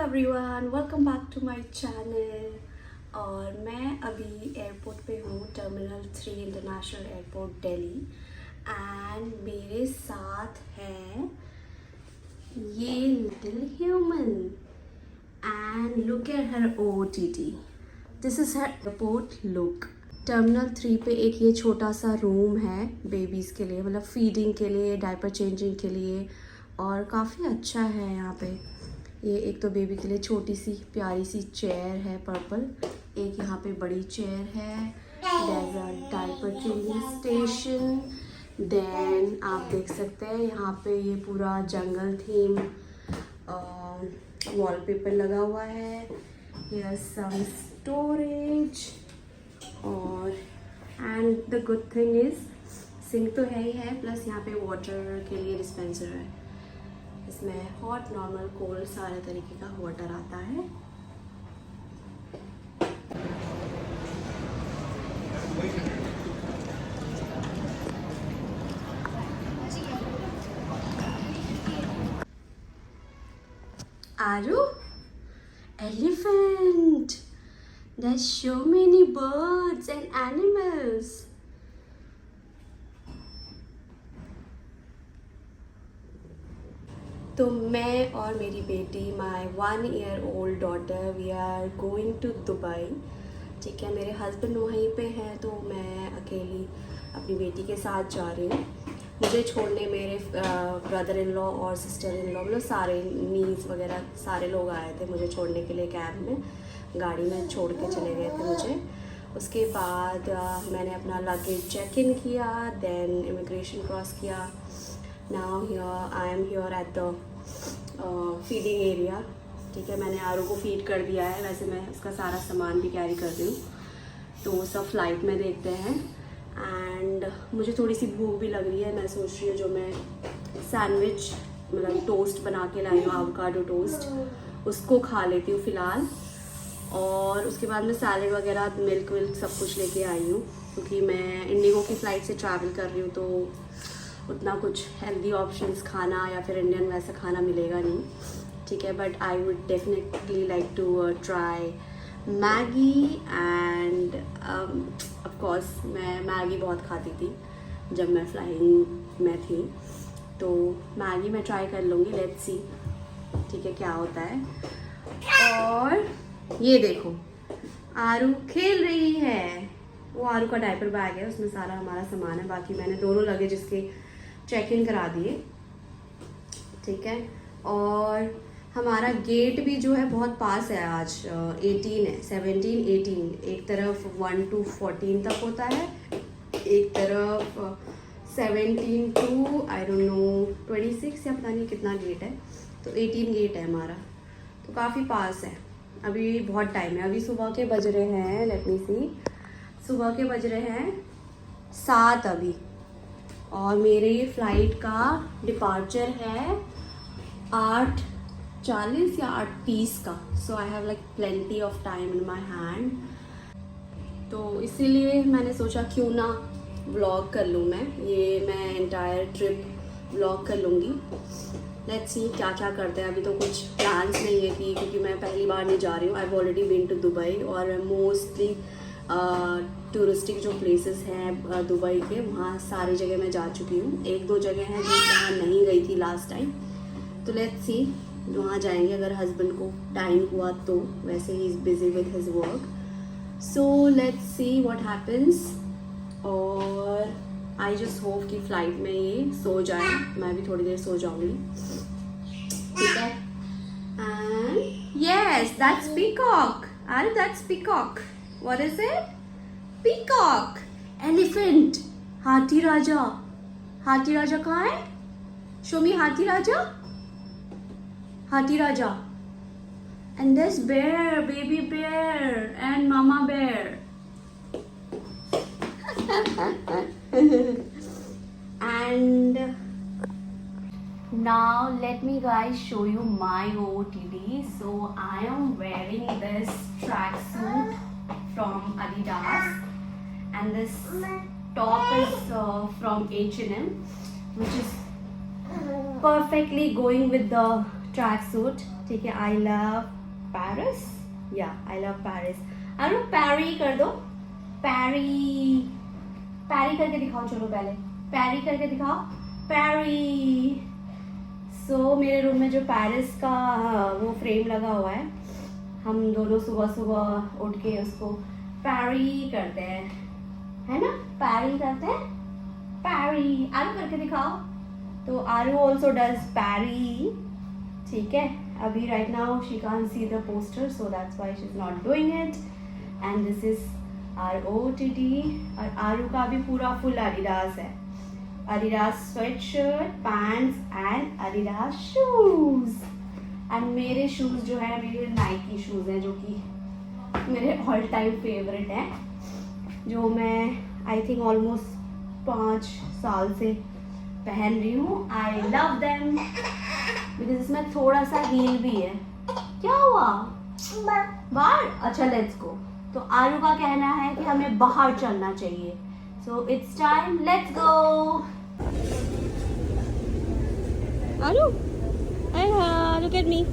Everyone, welcome back to my channel. और मैं अभी एयरपोर्ट पे हूँ, terminal 3 international airport Delhi. And मेरे साथ है ये little human and look at her OOTD। This is her airport look. Terminal 3 पे एक ये छोटा सा रूम है बेबीज़ के लिए, मतलब फीडिंग के लिए, डायपर चेंजिंग के लिए, और काफ़ी अच्छा है यहाँ पे। ये एक तो बेबी के लिए छोटी सी प्यारी सी चेयर है पर्पल, एक यहाँ पे बड़ी चेयर है, डायपर चेंजिंग स्टेशन। देन आप देख सकते हैं यहाँ पे ये पूरा जंगल थीम वॉलपेपर लगा हुआ है। हियर सम स्टोरेज, और and the good thing is sink तो है ही है, प्लस यहाँ पे वाटर के लिए डिस्पेंसर है। इसमें हॉट, नॉर्मल, कोल्ड सारे तरीके का वाटर आता है। आरू, elephant. There's so many birds and animals. तो मैं और मेरी बेटी, my 1 year old daughter, we are going to Dubai. ठीक है, मेरे हस्बैंड वहीं पे हैं, तो मैं अकेली अपनी बेटी के साथ जा रही हूँ। मुझे छोड़ने मेरे ब्रदर इन लॉ और सिस्टर इन लॉ, मतलब सारे नीस वगैरह सारे लोग आए थे मुझे छोड़ने के लिए। कैब में, गाड़ी में छोड़ के चले गए थे मुझे। उसके बाद मैंने अपना लगेज चेक इन किया, देन इमिग्रेशन क्रॉस किया। Now here I am here at the feeding area. ठीक है, मैंने आरू को फीड कर दिया है। वैसे मैं उसका सारा सामान भी कैरी कर रही हूँ, तो वो सब फ्लाइट में देखते हैं। एंड मुझे थोड़ी सी भूख भी लग रही है। मैं सोच रही हूँ जो मैं सैंडविच, मतलब टोस्ट बना के लाई हूँ, एवोकाडो टोस्ट, उसको खा लेती हूँ फ़िलहाल। और उसके बाद मैं सैलड वगैरह, मिल्क सब कुछ लेके आई हूँ, क्योंकि मैं इंडिगो की फ़्लाइट से ट्रैवल कर रही हूँ, तो उतना कुछ हेल्दी ऑप्शंस खाना या फिर इंडियन वैसा खाना मिलेगा नहीं। ठीक है, but I would definitely like to try Maggi. And of course मैं मैगी बहुत खाती थी जब मैं फ्लाइंग में थी, तो मैगी मैं ट्राई कर लूँगी। लेट्स सी, ठीक है, क्या होता है। और ये देखो, आरू खेल रही है। वो आरू का डायपर बैग है, उसमें सारा हमारा सामान है। बाकी मैंने दोनों लगेज इसके चेक इन करा दिए। ठीक है, और हमारा गेट भी जो है बहुत पास है। आज 18 है, 17, 18, एक तरफ 1 to 14 तक होता है, एक तरफ 17 to आई डोंट नो 26 या पता नहीं कितना गेट है। तो 18 गेट है हमारा, तो काफ़ी पास है। अभी बहुत टाइम है। अभी सुबह के बज रहे हैं, लेट मी सी, सुबह के बज रहे हैं 7 अभी। और मेरे फ़्लाइट का डिपार्चर है 8:40 या 8:30 का। So I have like plenty of time in my hand. तो इसीलिए मैंने सोचा क्यों ना व्लॉग कर लूँ मैं एंटायर ट्रिप व्लॉग कर लूँगी। लेट्स सी क्या क्या करते हैं। अभी तो कुछ प्लान्स नहीं है कि, क्योंकि मैं पहली बार नहीं जा रही हूँ। I have already been to Dubai, और मोस्टली टूरिस्टिक जो प्लेसेस हैं दुबई के, वहाँ सारी जगह मैं जा चुकी हूँ। 1-2 जगह हैं जो जहाँ नहीं गई थी लास्ट टाइम, तो लेट्स सी वहाँ जाएंगे अगर हस्बैंड को टाइम हुआ तो। वैसे he is busy with his work, so let's see what happens. और आई जस्ट होप कि फ़्लाइट में ये सो जाए, मैं भी थोड़ी देर सो जाऊँगी। ठीक है, एंड यस, दैट्स पीकॉक। अरे that's peacock. What is it? Peacock. Elephant. हाथी राजा। हाथी राजा कहाँ है? Show me हाथी राजा। हाथी राजा। And this bear, baby bear, and mama bear. And now let me guys show you my OOTD. So I am wearing this tracksuit from Adidas, and this top is from H&M, which is perfectly going with the tracksuit. ठीक है, I love Paris, या I love Paris. अरे पैरी कर दो, पैरी, पैरी करके दिखाओ, चलो पहले पैरी करके दिखाओ, पैरी। सो मेरे रूम में जो पेरिस का वो फ्रेम लगा हुआ है, हम दोनों सुबह सुबह उठ के उसको पैरी करते हैं, है ना, पैरी करते हैं, पैरी। आरू करके दिखाओ। तो आरू ऑल्सो डज पैरी, ठीक है। अभी right now she can't see the poster, so that's why she is not doing it. And this is our OOTD। और आरू का भी पूरा फुल एडिडास है, Adidas sweatshirt, pants and Adidas shoes. And मेरे shoes जो है, मेरे Nike shoes हैं, जो कि मेरे ऑल टाइम फेवरेट हैं, जो मैं आई थिंक ऑलमोस्ट 5 साल से पहन रही हूँ। आई लव देम बिकॉज इसमें थोड़ा सा हील भी है। क्या हुआ बाहर? अच्छा लेट्स गो। तो आरू का कहना है कि हमें बाहर चलना चाहिए, so it's time, let's go. Aaru, look at me.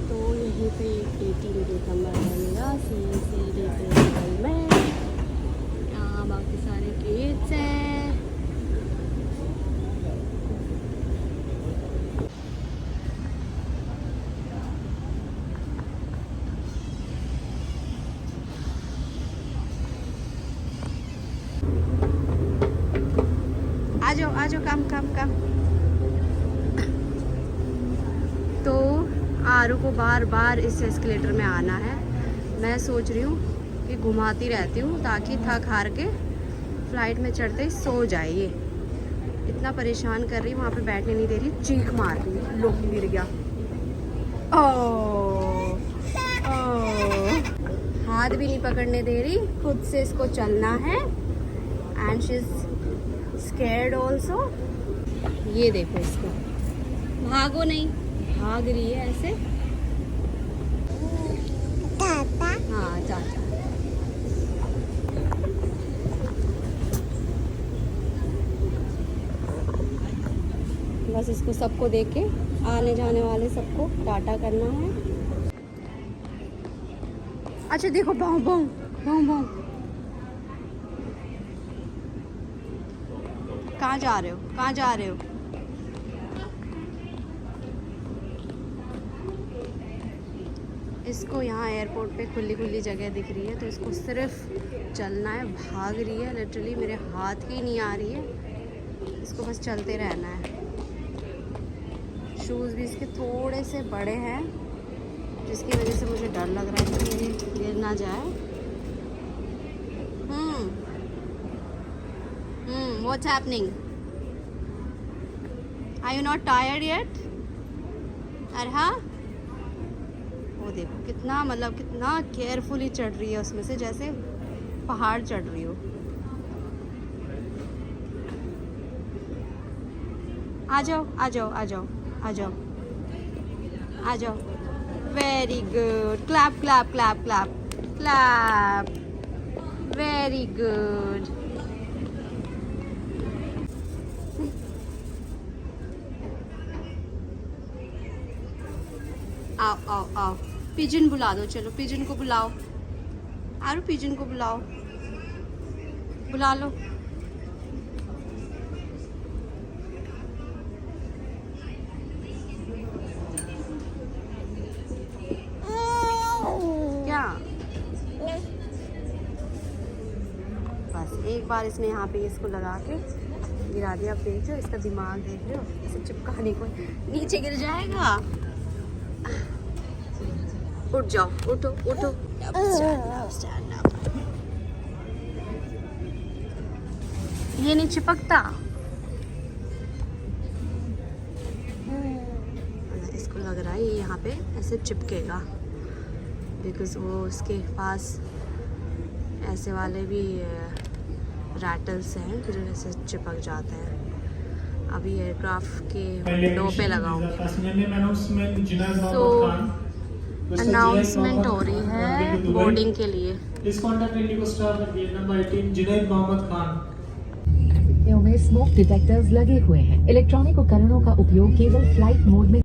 तो यहीं पे एक 18 नंबर है मेरा, सीढ़ी पे निकल मैं, यहाँ बाकी सारे गेट्स हैं। आ जाओ, कम। तो आरू को बार बार इस एस्केलेटर में आना है। मैं सोच रही हूँ कि घुमाती रहती हूँ ताकि थक हार के फ्लाइट में चढ़ते ही सो जाए। ये इतना परेशान कर रही, वहाँ पे बैठने नहीं दे रही, चीख मार रही। लो गिर गया। ओह, हाथ भी नहीं पकड़ने दे रही, खुद से इसको चलना है। And she is scared also. ये देखो इसको, भागो नहीं, भाग रही है ऐसे। हाँ चाचा। बस इसको सबको देख के, आने जाने वाले सबको टाटा करना है। अच्छा देखो, भाऊ भाऊ भाऊ भाऊ, कहाँ जा रहे हो, कहाँ जा रहे हो? इसको यहाँ एयरपोर्ट पे खुली जगह दिख रही है, तो इसको सिर्फ चलना है, भाग रही है लिटरली, मेरे हाथ ही नहीं आ रही है, इसको बस चलते रहना है। शूज़ भी इसके थोड़े से बड़े हैं, जिसकी वजह से मुझे डर लग रहा है कि ये गिर ना जाए। What's happening? Are you not tired yet? अरहा, वो देखो कितना, मतलब कितना केयरफुली चढ़ रही है उसमें से, जैसे पहाड़ चढ़ रही हो। आ जाओ आ जाओ आ जाओ आ जाओ आ जाओ। Very good, clap clap clap clap clap, very good. आओ आओ आओ, पिजन बुला दो, चलो पिजन को बुलाओ। आरू पिजन को बुलाओ, बुला लो। क्या? बस एक बार इसने यहाँ पे इसको लगा के गिरा दिया। अब देख लो इसका दिमाग, देख लो, इसे चिपकाने को नीचे गिर जाएगा। उठ जाओ, उठो उठो, स्टैंड अप। ये नहीं चिपकता, इसको लग रहा है ये यहाँ पे ऐसे चिपकेगा, बिकॉज वो उसके पास ऐसे वाले भी रैटल्स हैं जो ऐसे चिपक जाते हैं। अभी एयरक्राफ्ट के विंडो पे लगाऊंगी। सो अनाउंसमेंट हो रही है बोर्डिंग के लिए। Please contact Indigo Star with gate number 18 Junaid Mohammed Khan. ये हो गई स्मोक डिटेक्टर्स लगे हुए हैं। इलेक्ट्रॉनिक उपकरणों का उपयोग केवल फ्लाइट मोड में।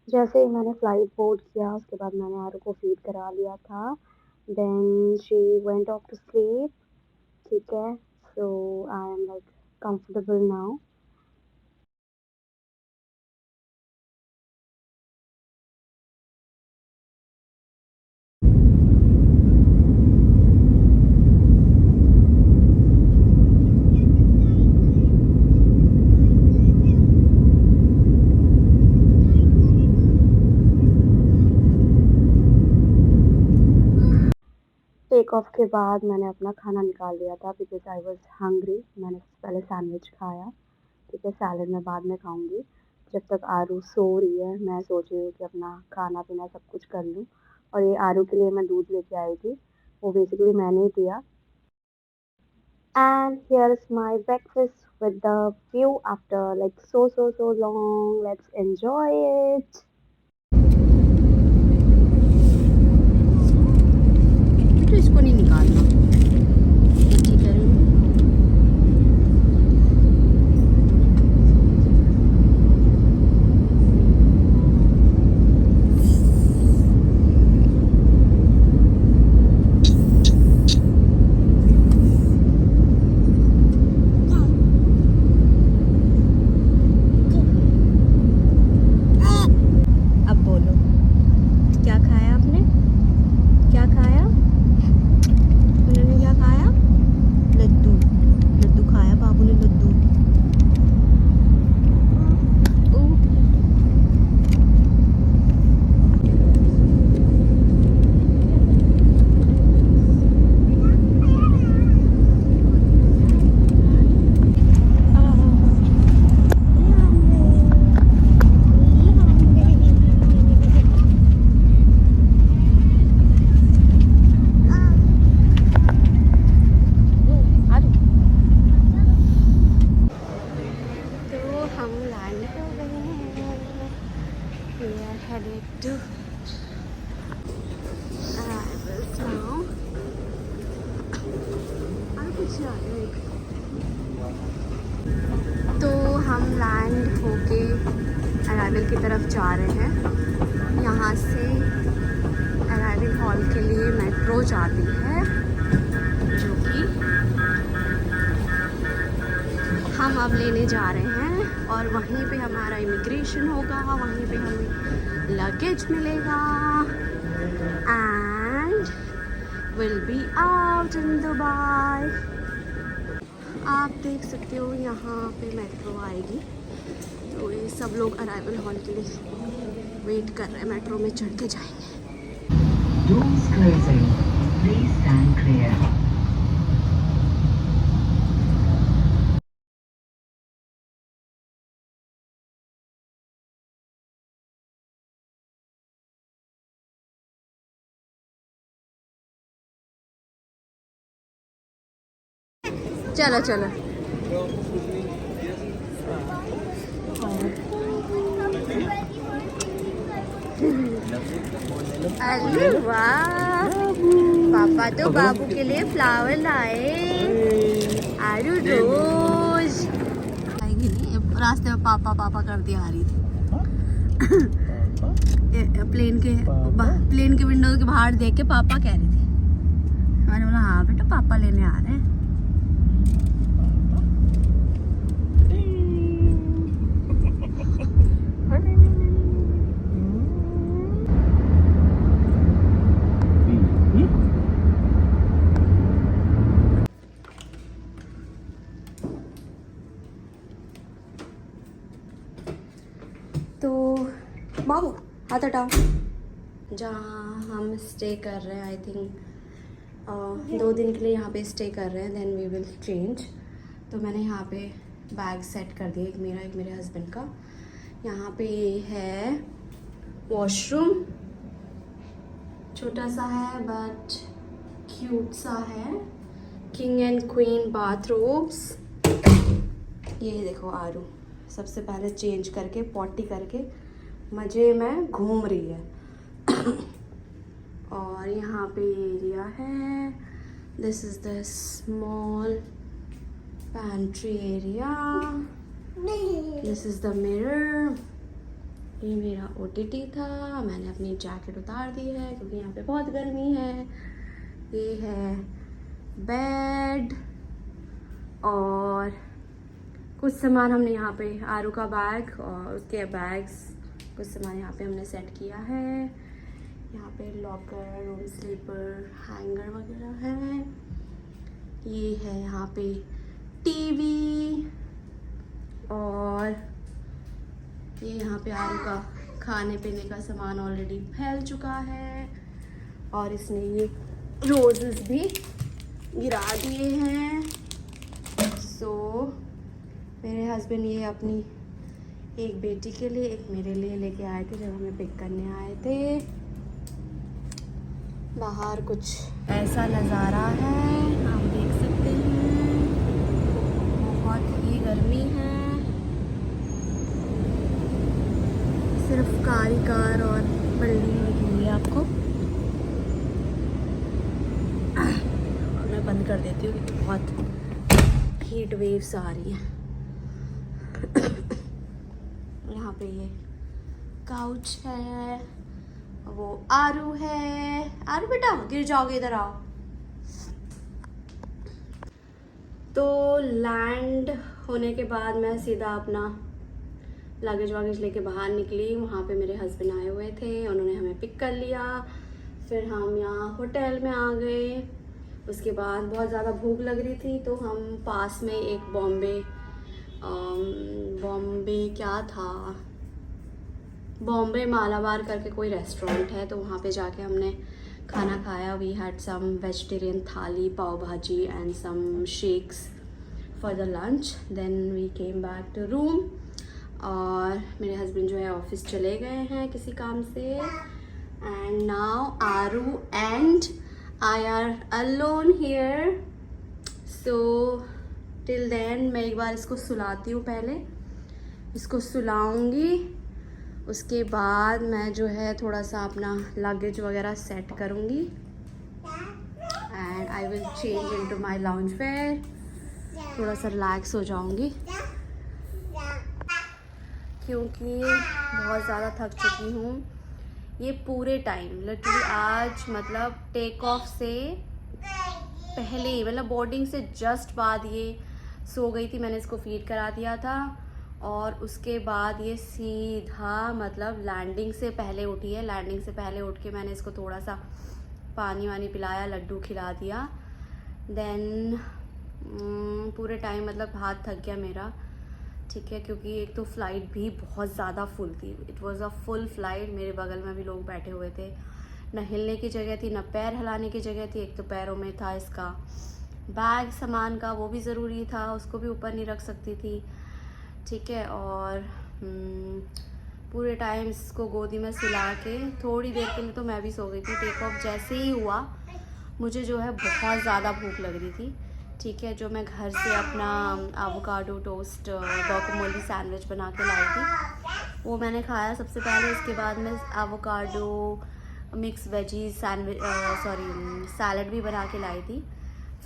जैसे ही मैंने फ्लाइट बोर्ड किया उसके बाद मैंने आरू को फीड करा लिया था, then she went off to sleep. ठीक है, so I am like comfortable now. Take off के बाद मैंने अपना खाना निकाल लिया था बिकॉज आई वॉज हंग्री। मैंने पहले सैंडविच खाया, ठीक है, सैलड मैं बाद में खाऊंगी। जब तक आरू सो रही है मैं सोच रही हूँ कि अपना खाना पीना सब कुछ कर लूँ। और ये आरू के लिए मैं दूध लेके आई थी, वो बेसिकली मैंने ही पिया। And here is my breakfast with the view after like so long. Let's enjoy it. तो इसको नहीं निकालना, ठीक है। अब बोलो, क्या खाया आपने? क्या खाया? उन्होंने क्या खाया? लड्डू। लड्डू खाया बाबू ने, लड्डू। हम लैंड हो गए हैं। We are headed to arrivals now. तो हम लैंड होके अराइवल की तरफ जा रहे हैं। यहाँ से अराइवल हॉल के लिए मेट्रो जाती है, जो कि हम अब लेने जा रहे हैं। और वहीं पे हमारा इमिग्रेशन होगा, वहीं पे हमें लगेज मिलेगा and will be out in Dubai. आप देख सकते हो यहाँ पे मेट्रो आएगी, तो ये सब लोग अराइवल हॉल के लिए वेट कर रहे हैं, मेट्रो में चढ़ के जाएंगे। Doors closing. Please stand clear. चलो चलो। अरे वाह, पापा तो बाबू के लिए फ्लावर लाए। आरू रोज आएगी नहीं, रास्ते में पापा पापा करती आ रही थी। प्लेन के विंडो के बाहर देख के पापा कह रही थी। मैंने बोला हाँ बेटा पापा लेने आ रहे हैं। तो बाबू हाथ हटाओ। जहाँ हम स्टे कर रहे हैं, आई थिंक 2 दिन के लिए यहाँ पे स्टे कर रहे हैं, देन वी विल चेंज। तो मैंने यहाँ पे बैग सेट कर दिया, एक मेरा एक मेरे हस्बैंड का। यहाँ पे है वॉशरूम, छोटा सा है बट क्यूट सा है। King and queen bathrooms. ये देखो आरू सबसे पहले चेंज करके पॉटी करके मज़े में घूम रही है। और यहाँ पे एरिया है, this is the small pantry area, this is the mirror. ये मेरा ओटीटी था, मैंने अपनी जैकेट उतार दी है क्योंकि यहाँ पे बहुत गर्मी है। ये है बेड और कुछ सामान हमने यहाँ पे, आरू का बैग और उसके बैग्स, कुछ सामान यहाँ पे हमने सेट किया है। यहाँ पे लॉकर, रूम स्लीपर, हैंगर वगैरह है। ये है यहाँ पे टीवी और ये यहाँ पे आरू का खाने पीने का सामान ऑलरेडी फैल चुका है और इसने ये रोजेस भी गिरा दिए हैं। सो मेरे हस्बैंड ये अपनी एक बेटी के लिए, एक मेरे लिए लेके आए थे जब हमें पिक करने आए थे। बाहर कुछ ऐसा नज़ारा है, आप देख सकते हैं, बहुत ही गर्मी है। सिर्फ कार ही कार और बिल्डिंग दिखेंगे आपको। और मैं बंद कर देती हूँ क्योंकि बहुत हीट वेव्स आ रही हैं। यहाँ पे ये काउच है, वो आरू है। आरू बेटा गिर जाओगे, इधर आओ। तो लैंड होने के बाद मैं सीधा अपना लगेज वगेज लेके बाहर निकली। वहाँ पे मेरे हस्बैंड आए हुए थे, उन्होंने हमें पिक कर लिया। फिर हम यहाँ होटल में आ गए। उसके बाद बहुत ज़्यादा भूख लग रही थी तो हम पास में एक बॉम्बे क्या था, बॉम्बे मालाबार करके कोई रेस्टोरेंट है, तो वहाँ पे जाके हमने खाना खाया। We had some vegetarian thali, pav bhaji and some shakes for the lunch. Then we came back to room और मेरे हस्बैंड जो है ऑफिस चले गए हैं किसी काम से। And now Aru and I are alone here. So till then मैं एक बार इसको सुलाती हूँ, पहले इसको सुलाऊंगी, उसके बाद मैं जो है थोड़ा सा अपना लगेज वगैरह सेट करूँगी and I will change into my lounge where, थोड़ा सा रिलैक्स हो जाऊँगी क्योंकि बहुत ज़्यादा थक चुकी हूँ। ये पूरे टाइम लिटरली आज मतलब टेक ऑफ से पहले ही, मतलब बोर्डिंग से जस्ट बाद ये सो गई थी। मैंने इसको फीड करा दिया था और उसके बाद ये सीधा मतलब लैंडिंग से पहले उठी है। लैंडिंग से पहले उठ के मैंने इसको थोड़ा सा पानी वानी पिलाया, लड्डू खिला दिया। देन पूरे टाइम मतलब हाथ थक गया मेरा, ठीक है, क्योंकि एक तो फ़्लाइट भी बहुत ज़्यादा फुल थी। It was a full flight. मेरे बगल में भी लोग बैठे हुए थे, न हिलने की जगह थी, न पैर हिलाने की जगह थी। एक तो पैरों में था इसका बैग सामान का, वो भी ज़रूरी था, उसको भी ऊपर नहीं रख सकती थी, ठीक है। और पूरे टाइम इसको गोदी में सुला के थोड़ी देर के लिए तो मैं भी सो गई थी। टेक ऑफ जैसे ही हुआ मुझे जो है बहुत ज़्यादा भूख लग रही थी, ठीक है। जो मैं घर से अपना एवोकाडो टोस्ट गुआकामोले सैंडविच बना के लाई थी वो मैंने खाया सबसे पहले। उसके बाद मैं एवोकाडो मिक्स वेजीज सैलड भी बना के लाई थी।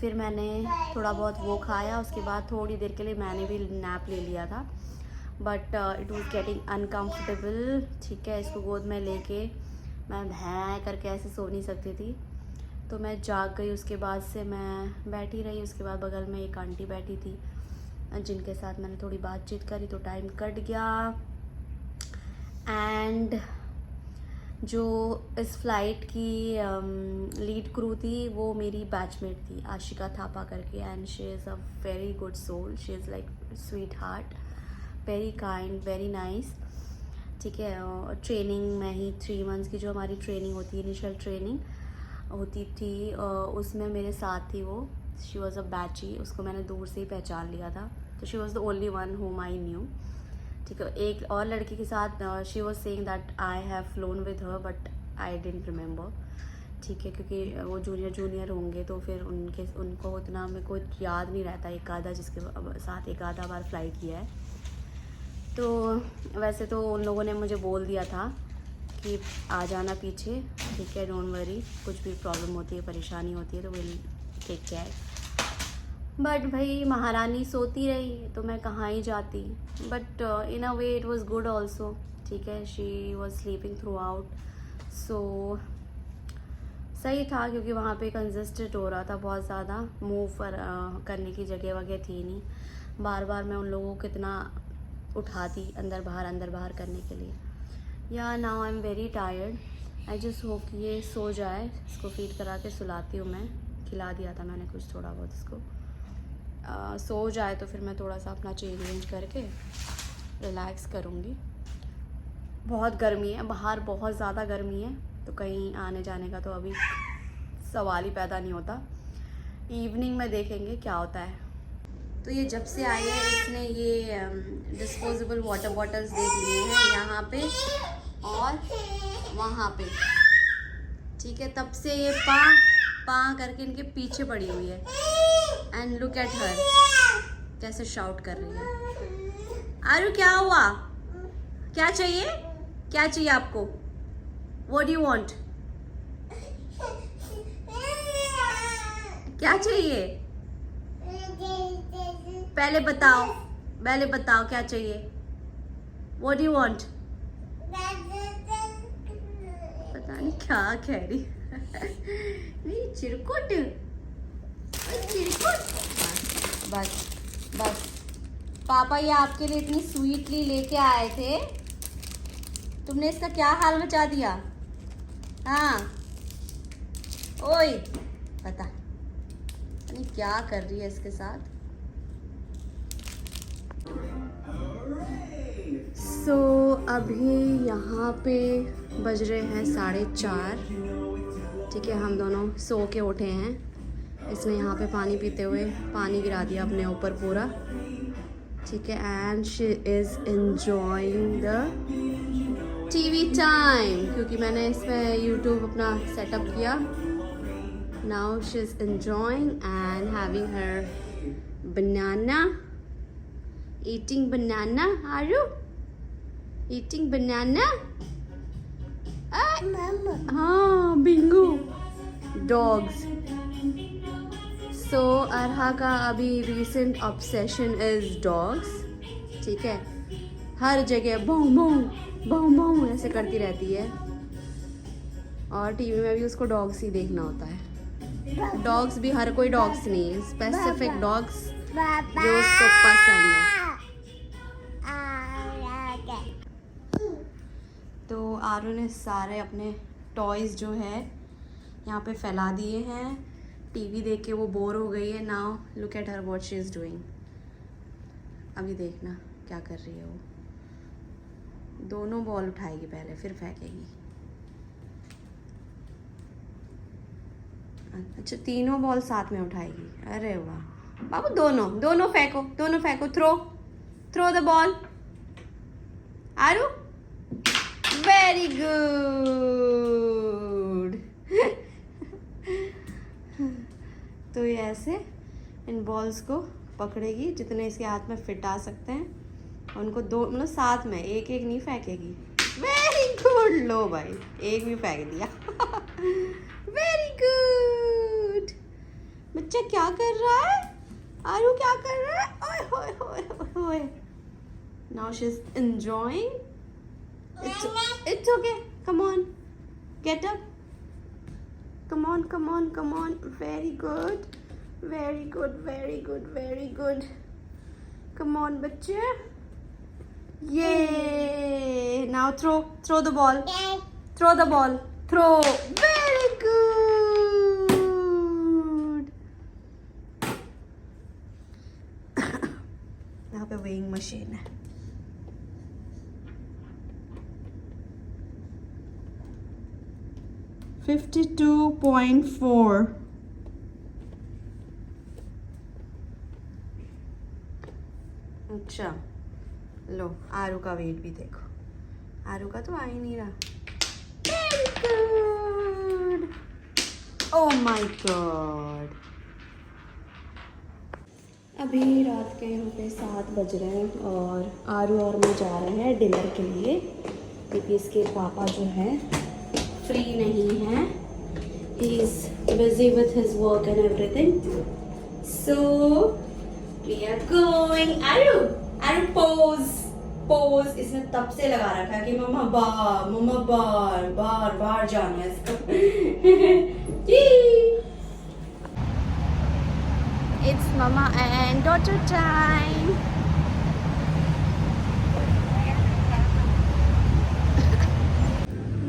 फिर मैंने थोड़ा बहुत वो खाया। उसके बाद थोड़ी देर के लिए मैंने भी नैप ले लिया था, but it was getting uncomfortable, ठीक है। इसको गोद में लेके मैं भैं करके ऐसे सो नहीं सकती थी, तो मैं जाग गई। उसके बाद से मैं बैठी रही। उसके बाद बगल में एक आंटी बैठी थी जिनके साथ मैंने थोड़ी बातचीत करी, तो टाइम कट गया। एंड जो इस फ्लाइट की लीड क्रू थी वो मेरी बैचमेट थी, आशिका थापा करके। And she is a very good soul, she is like sweet heart, very kind, very nice, ठीक है। ट्रेनिंग में ही 3 मंथ्स की जो हमारी ट्रेनिंग होती है, इनिशियल ट्रेनिंग होती थी, उसमें मेरे साथ थी वो। शी वॉज़ अ बैची, उसको मैंने दूर से ही पहचान लिया था, तो she was the only one home I knew, ठीक है। एक और लड़की के साथ she was saying that I have phloem with her but I didn't remember, ठीक है, क्योंकि वो जूनियर होंगे तो फिर उनको उतना मेरे को याद नहीं रहता, एक आधा जिसके साथ एक आधा बार फ्लाइट किया है। तो वैसे तो उन लोगों ने मुझे बोल दिया था कि आ जाना पीछे, ठीक है, डोंट वरी, कुछ भी प्रॉब्लम होती है, परेशानी होती है तो विल टेक केयर। बट भाई महारानी सोती रही तो मैं कहाँ ही जाती. But in a way it was good also. ठीक है, she was sleeping throughout. So सही था क्योंकि वहाँ पे कंजस्टेड हो रहा था बहुत ज़्यादा. मूव करने की जगह वगैरह थी नहीं. बार बार मैं उन लोगों को कितना उठाती अंदर बाहर करने के लिए. या now I am very tired. I just hope कि ये सो जाए. इसको फीड करा के सुलाती हूँ मैं. खिला दिया था मैंने कुछ थोड़ा बहुत इसको. सो जाए तो फिर मैं थोड़ा सा अपना चेंज वेंज करके रिलैक्स करूँगी. बहुत गर्मी है बाहर, बहुत ज़्यादा गर्मी है. तो कहीं आने जाने का तो अभी सवाल ही पैदा नहीं होता. इवनिंग में देखेंगे क्या होता है. तो ये जब से आई है इसने ये डिस्पोजेबल वाटर बॉटल्स देख लिए हैं यहाँ पे और वहाँ पे. ठीक है, तब से ये पा करके इनके पीछे पड़ी हुई है. एंड लुक एट हर कैसे शाउट कर रही है. आरू क्या हुआ, क्या चाहिए, क्या चाहिए आपको? What do you want? क्या चाहिए पहले बताओ क्या चाहिए. What do you want? पता नहीं क्या कह रही. नहीं चिरकुट. बस पापा ये आपके लिए इतनी स्वीटली लेके आए थे, तुमने इसका क्या हाल मचा दिया. हाँ ओए, पता नहीं क्या कर रही है इसके साथ. सो अभी यहाँ पे बज रहे हैं 4:30. ठीक है, हम दोनों सो के उठे हैं. इसने यहाँ पे पानी पीते हुए पानी गिरा दिया अपने ऊपर पूरा. ठीक है, and she is enjoying the TV time क्योंकि मैंने इसमें यूट्यूब अपना सेटअप किया. Now she is enjoying and having her banana. Eating banana. Aaru eating banana. हाँ बिंगू. डॉग्स. सो अरहा का अभी रिसेंट ऑब्सेशन इज डॉग्स. ठीक है, हर जगह भाऊ ऐसे करती रहती है. और टीवी में भी उसको डॉग्स ही देखना होता है. डॉग्स भी हर कोई डॉग्स नहीं है, स्पेसिफिक डॉग्स जो उसको पसंद है. तो आरू ने सारे अपने टॉयज़ जो है यहाँ पे फैला दिए हैं. टीवी देख के वो बोर हो गई है. Now look at her what she is doing. अभी देखना क्या कर रही है वो. दोनों बॉल उठाएगी पहले, फिर फेंकेगी. अच्छा, तीनों बॉल साथ में उठाएगी. अरे वाह बाबू. दोनों फेंको. Throw the ball. Aru very good. तो ये ऐसे इन बॉल्स को पकड़ेगी जितने इसके हाथ में फिट आ सकते हैं. उनको दो मतलब साथ में एक नहीं फेंकेगी. Very good. लो भाई, एक भी फेंक दिया. Very good. बच्चा क्या कर रहा है? आरू क्या कर रहा है? ओए होए. Now she is enjoying. It's okay. Come on. Get up. Come on. Very good. Come on, बच्चे. Yay. Now throw the ball. Throw the ball. Throw. Very good. यहाँ पे weighing machine है. $52.4. अच्छा लो, आरू का वेट भी देखो. आरू का तो आ ही नहीं रहा. Very good. Oh my God. अभी रात के यहाँ पे 7 बज रहे हैं और आरू और मैं जा रहे हैं डिनर के लिए क्योंकि इसके पापा जो हैं फ्री नहीं हैं. He is busy with his work and everything. So we are going. Aru pose इसने तब से लगा रखा है कि मम्मा बार जाना है इसको. It's mama and daughter time.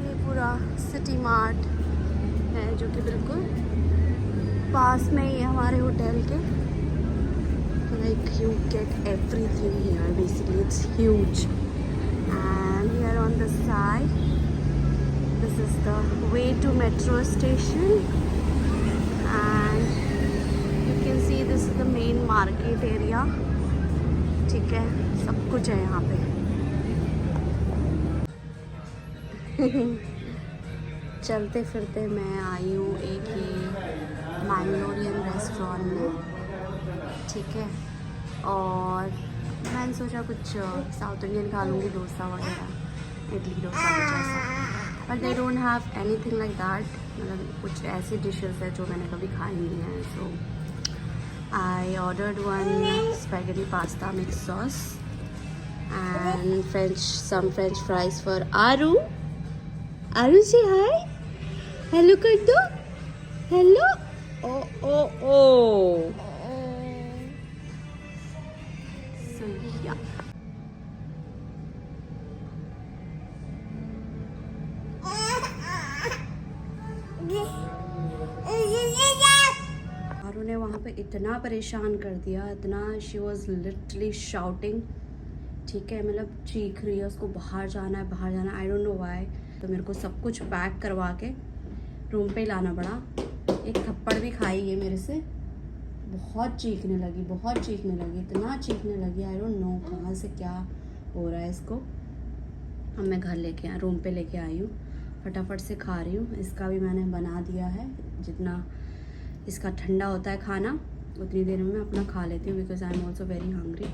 ये पूरा सिटी मार्ट है जो कि बिल्कुल पास में ही है हमारे होटल के. Like you get everything here. Basically, it's huge. And here on the side, this is the way to metro station. And you can see this is the main market area. ठीक है, सब कुछ है यहाँ पे. चलते फिरते मैं आई हूँ एक ही मैंगलोरियन रेस्टोरेंट में. ठीक है, और मैंने सोचा कुछ साउथ इंडियन खा लूँगी, डोसा वगैरह, इडली डोसा कुछ ऐसा. But they don't have anything like that. मतलब कुछ ऐसी डिशेस है जो मैंने कभी खाई नहीं है. So I ordered one spaghetti pasta mix sauce and some French fries for Aru. Aru, say hi. Hello कर दो. Hello. Oh. So yeah. आरू ने वहाँ पे इतना परेशान कर दिया, इतना. She was literally shouting. ठीक है, मतलब चीख रही है, उसको बाहर जाना है. I don't know why. तो मेरे को सब कुछ पैक करवा के रूम पे लाना पड़ा. एक थप्पड़ भी खाई है मेरे से. बहुत चीखने लगी, इतना चीखने लगी. आई डोंट नो कहाँ से क्या हो रहा है इसको. अब मैं घर रूम पे लेके आई हूँ. फटाफट से खा रही हूँ. इसका भी मैंने बना दिया है. जितना इसका ठंडा होता है खाना उतनी देर में मैं अपना खा लेती हूँ, because I am also very hungry.